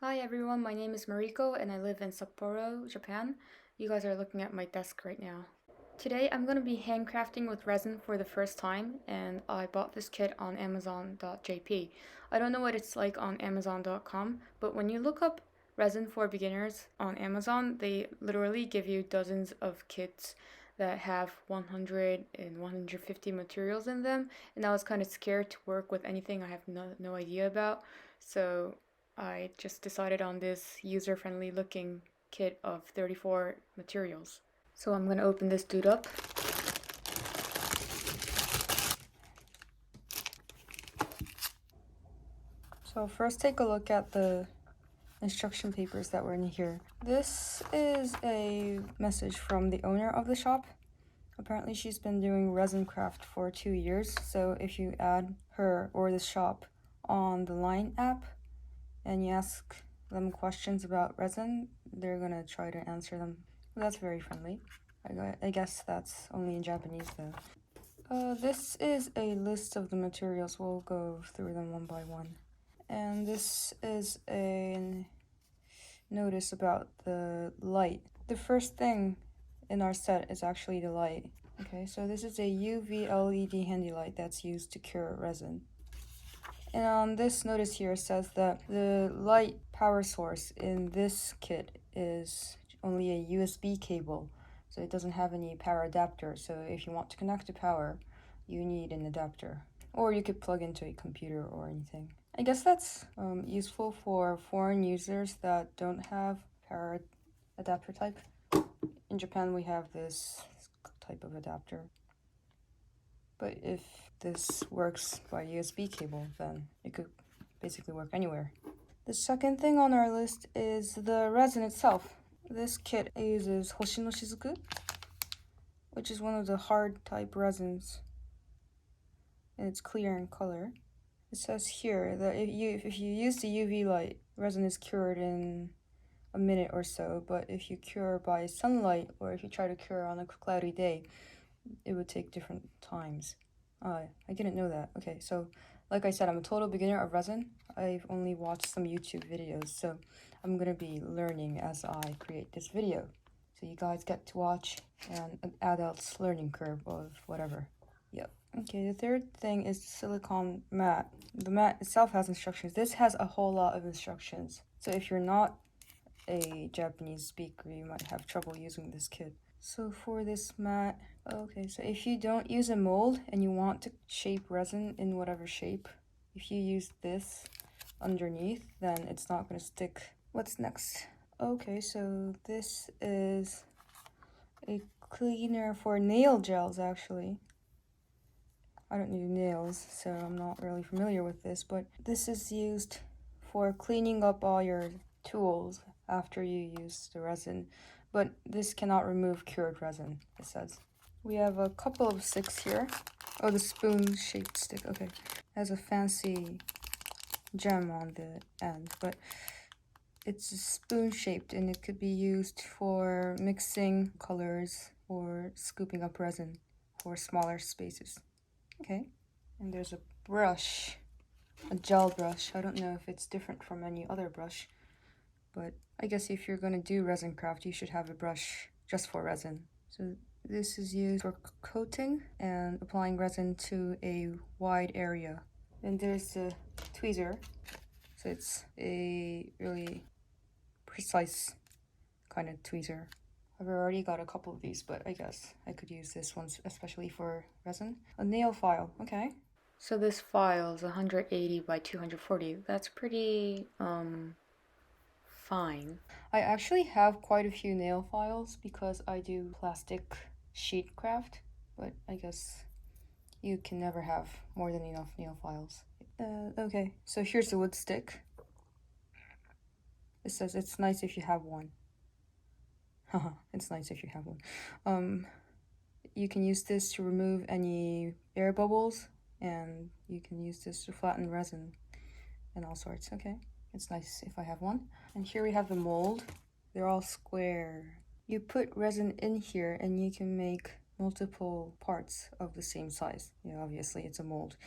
Hi everyone, my name is Mariko and I live in Sapporo, Japan. You guys are looking at my desk right now. Today I'm going to be handcrafting with resin for the first time, and I bought this kit on Amazon.jp. I don't know what it's like on Amazon.com, but when you look up resin for beginners on Amazon, they literally give you dozens of kits that have 100 and 150 materials in them, and I was kind of scared to work with anything I have no idea about. So I just decided on this user-friendly looking kit of 34 materials. So I'm gonna open this dude up. So first take a look at the instruction papers that were in here. This is a message from the owner of the shop. Apparently she's been doing resin craft for 2 years, so if you add her or the shop on the Line app and you ask them questions about resin, they're gonna try to answer them. That's very friendly. I guess that's only in Japanese though. This is a list of the materials. We'll go through them one by one. And this is a notice about the light. The first thing in our set is actually the light. Okay, so this is a UV LED handy light that's used to cure resin. And on this notice here says that the light power source in this kit is only a USB cable, so it doesn't have any power adapter. So if you want to connect to power, you need an adapter, or you could plug into a computer or anything. I guess that's useful for foreign users that don't have power adapter type. In Japan we have this type of adapter, but if this works by USB cable, then it could basically work anywhere. The second thing on our list is the resin itself. This kit uses Hoshino Shizuku, which is one of the hard type resins, and it's clear in color. It says here that if you use the UV light, resin is cured in a minute or so, but if you cure by sunlight or if you try to cure on a cloudy day, it would take different times. I didn't know that. Okay, so like I said, I'm a total beginner of resin. I've only watched some YouTube videos, so I'm gonna be learning as I create this video. So you guys get to watch an adult's learning curve of whatever. Yep. Okay, the third thing is silicone mat. The mat itself has instructions. This has a whole lot of instructions. So if you're not a Japanese speaker, you might have trouble using this kit. So for this mat, okay, so if you don't use a mold and you want to shape resin in whatever shape, if you use this underneath, then it's not going to stick. What's next? Okay, so this is a cleaner for nail gels, actually. I don't do nails, so I'm not really familiar with this, but this is used for cleaning up all your tools after you use the resin, but this cannot remove cured resin, it says. We have a couple of sticks here. Oh, the spoon-shaped stick, okay. It has a fancy gem on the end, but it's spoon-shaped and it could be used for mixing colors or scooping up resin for smaller spaces. Okay, and there's a brush, a gel brush. I don't know if it's different from any other brush, but I guess if you're going to do resin craft, you should have a brush just for resin. So this is used for coating and applying resin to a wide area. Then there's a tweezer, so it's a really precise kind of tweezer. I've already got a couple of these, but I guess I could use this one especially for resin. A nail file, okay. So this file is 180 by 240. That's pretty, fine. I actually have quite a few nail files because I do plastic sheet craft, but I guess you can never have more than enough nail files. Okay, so here's the wood stick. It says it's nice if you have one. Haha, it's nice if you have one. You can use this to remove any air bubbles, and you can use this to flatten resin and all sorts. Okay, it's nice if I have one. And here we have the mold. They're all square. You put resin in here and you can make multiple parts of the same size. Yeah, obviously it's a mold,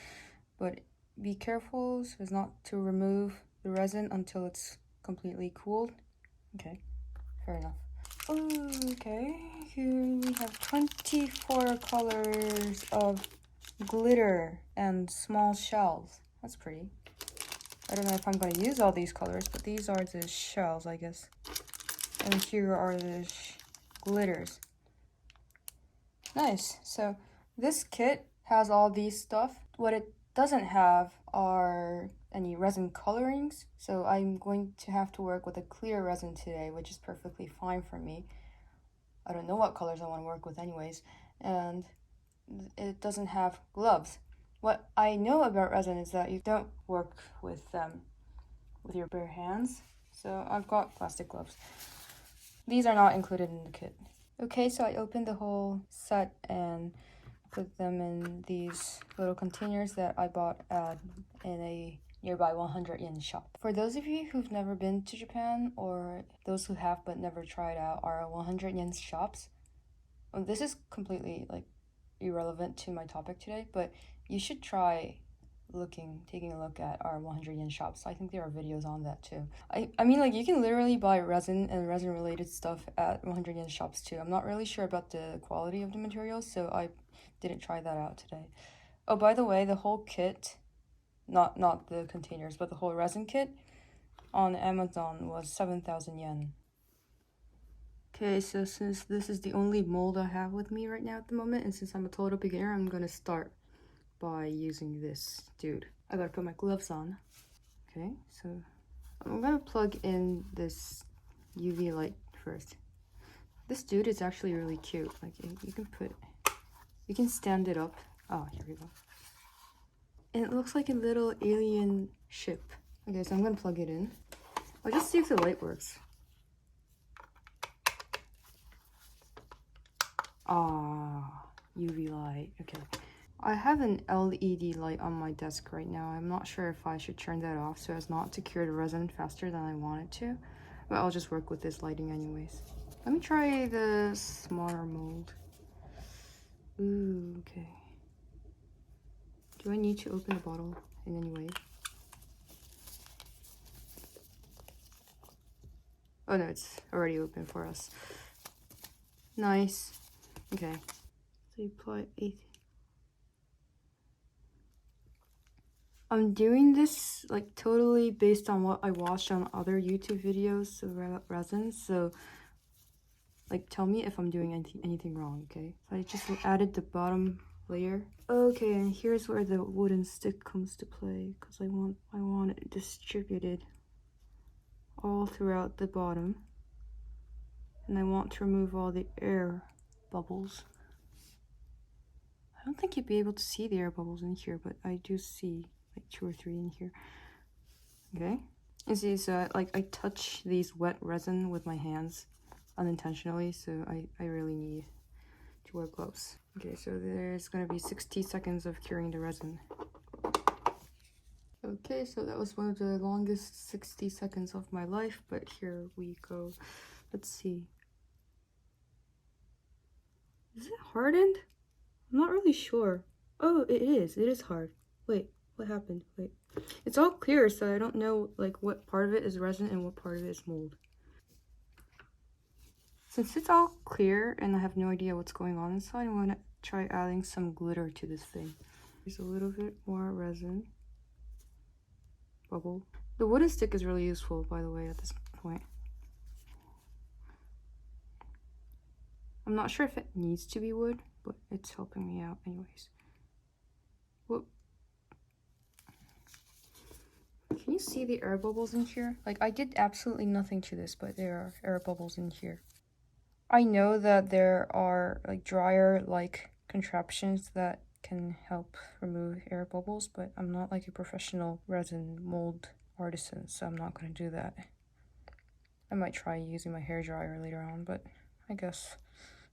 but be careful so as not to remove the resin until it's completely cooled. Okay, fair enough. Okay, here we have 24 colors of glitter and small shells. That's pretty. I don't know if I'm going to use all these colors, but these are the shells, I guess. And here are the glitters. Nice. So this kit has all these stuff. What it doesn't have are any resin colorings. So I'm going to have to work with a clear resin today, which is perfectly fine for me. I don't know what colors I want to work with anyways. And it doesn't have gloves. What I know about resin is that you don't work with them with your bare hands. So I've got plastic gloves. These are not included in the kit. Okay, so I opened the whole set and put them in these little containers that I bought in a nearby 100 yen shop. For those of you who've never been to Japan, or those who have but never tried out our 100 yen shops, this is completely like irrelevant to my topic today, but you should try taking a look at our 100 yen shops. I think there are videos on that too. I mean, like, you can literally buy resin and resin related stuff at 100 yen shops too. I'm not really sure about the quality of the materials, so I didn't try that out today. Oh, by the way, the whole kit, not the containers, but the whole resin kit on Amazon was 7,000 yen. Okay, so since this is the only mold I have with me right now at the moment, and since I'm a total beginner, I'm gonna start by using this dude. I gotta put my gloves on. Okay, so I'm gonna plug in this UV light first. This dude is actually really cute. Like, you can stand it up. Oh, here we go. And it looks like a little alien ship. Okay, so I'm gonna plug it in. I'll just see if the light works. Ah, UV light. Okay. I have an LED light on my desk right now. I'm not sure if I should turn that off so as not to cure the resin faster than I want it to. But I'll just work with this lighting anyways. Let me try the smaller mold. Ooh, okay. Do I need to open the bottle in any way? Oh no, it's already open for us. Nice. Okay. So you apply 8. I'm doing this like totally based on what I watched on other YouTube videos about resin, so like tell me if I'm doing anything wrong, okay? So I just added the bottom layer. Okay, and here's where the wooden stick comes to play, because I want it distributed all throughout the bottom. And I want to remove all the air bubbles. I don't think you'd be able to see the air bubbles in here, but I do see like 2 or 3 in here. Okay. You see, so like I touch these wet resin with my hands unintentionally, so I really need to wear gloves. Okay, so there's gonna be 60 seconds of curing the resin. Okay, so that was one of the longest 60 seconds of my life, but here we go. Let's see. Is it hardened? I'm not really sure. Oh, it is hard. Wait, what happened? Wait. It's all clear, so I don't know like what part of it is resin and what part of it is mold. Since it's all clear and I have no idea what's going on inside, I'm gonna try adding some glitter to this thing. There's a little bit more resin. Bubble. The wooden stick is really useful, by the way, at this point. I'm not sure if it needs to be wood, but it's helping me out anyways. Whoop. Can you see the air bubbles in here? Like, I did absolutely nothing to this, but there are air bubbles in here. I know that there are like dryer-like contraptions that can help remove air bubbles, but I'm not like a professional resin mold artisan, so I'm not going to do that. I might try using my hair dryer later on, but I guess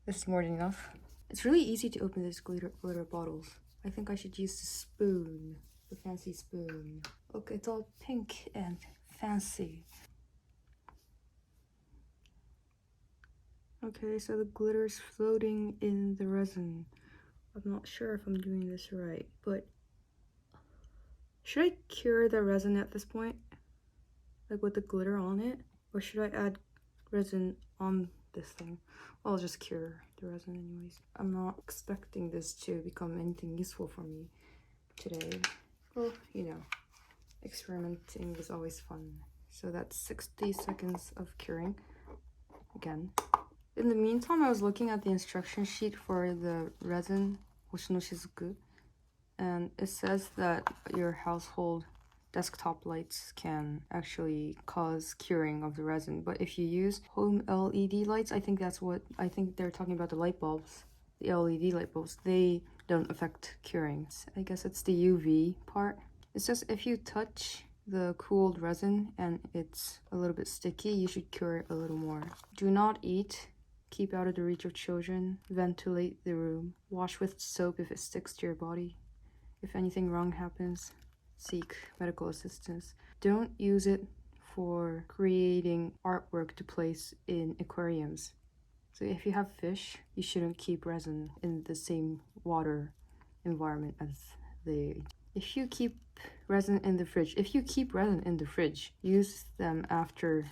this is more than enough. It's really easy to open these glitter bottles. I think I should use the spoon, the fancy spoon. Okay, it's all pink and fancy. Okay, so the glitter's floating in the resin. I'm not sure if I'm doing this right, but should I cure the resin at this point? like with the glitter on it? Or should I add resin on this thing? Well, I'll just cure the resin anyways. I'm not expecting this to become anything useful for me today. Well, you know, experimenting is always fun. So that's 60 seconds of curing again. In the meantime, I was looking at the instruction sheet for the resin Hoshino Shizuku, and it says that your household desktop lights can actually cause curing of the resin. But if you use home LED lights, I think they're talking about the light bulbs, the LED light bulbs, they don't affect curing. I guess it's the UV part. It says if you touch the cooled resin and it's a little bit sticky, you should cure it a little more. Do not eat. Keep out of the reach of children. Ventilate the room. Wash with soap if it sticks to your body. If anything wrong happens, seek medical assistance. Don't use it for creating artwork to place in aquariums. So if you have fish, you shouldn't keep resin in the same water environment as they. If you keep resin in the fridge, use them after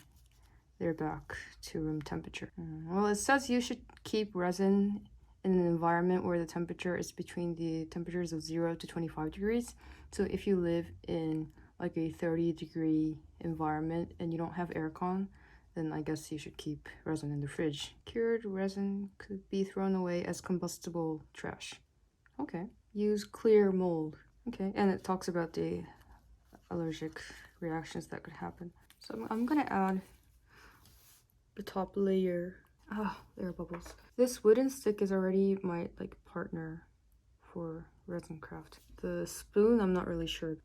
they're back to room temperature. Well, it says you should keep resin in an environment where the temperature is between the temperatures of 0 to 25 degrees. So if you live in like a 30-degree environment and you don't have aircon, then I guess you should keep resin in the fridge. Cured resin could be thrown away as combustible trash. Okay. Use clear mold. Okay, and it talks about the allergic reactions that could happen. So I'm gonna add the top layer. There are bubbles. This wooden stick is already my partner for resin craft. The spoon, I'm not really sure.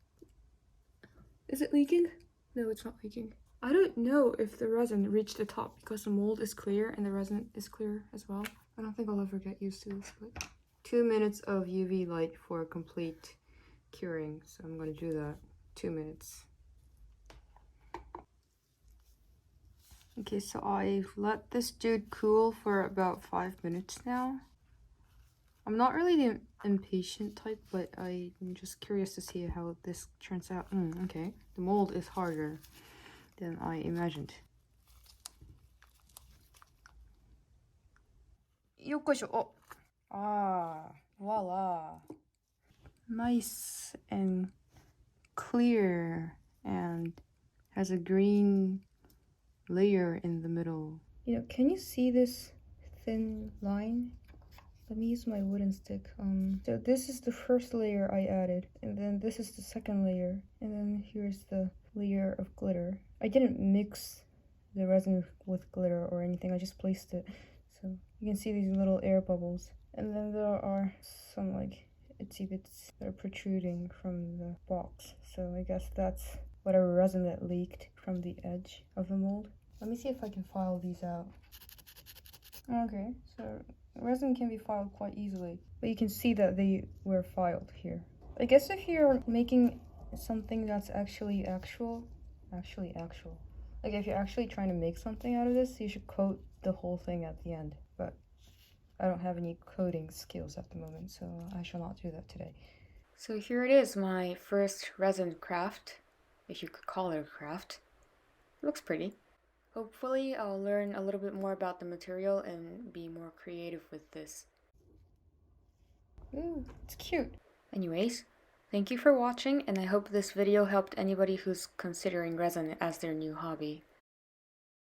Is it leaking? No, it's not leaking. I don't know if the resin reached the top because the mold is clear and the resin is clear as well. I don't think I'll ever get used to this, but 2 minutes of UV light for complete curing. So I'm gonna do that. 2 minutes. Okay, so I've let this dude cool for about 5 minutes now. I'm not really the impatient type, but I'm just curious to see how this turns out. Okay, the mold is harder than I imagined. Yokoisho. Voila. Nice and clear and has a green layer in the middle. You know, can you see this thin line? Let me use my wooden stick. So this is the first layer I added, and then this is the second layer, and then here's the layer of glitter. I didn't mix the resin with glitter or anything, I just placed it. So you can see these little air bubbles. And then there are some itsy bits that are protruding from the box. So I guess that's whatever resin that leaked from the edge of the mold. Let me see if I can file these out. Okay, so resin can be filed quite easily, but you can see that they were filed here. I guess if you're making something that's actually actual, like if you're actually trying to make something out of this, you should coat the whole thing at the end. But I don't have any coating skills at the moment, so I shall not do that today. So here it is, my first resin craft, if you could call it a craft. It looks pretty. Hopefully I'll learn a little bit more about the material and be more creative with this. Ooh, it's cute. Anyways, thank you for watching, and I hope this video helped anybody who's considering resin as their new hobby.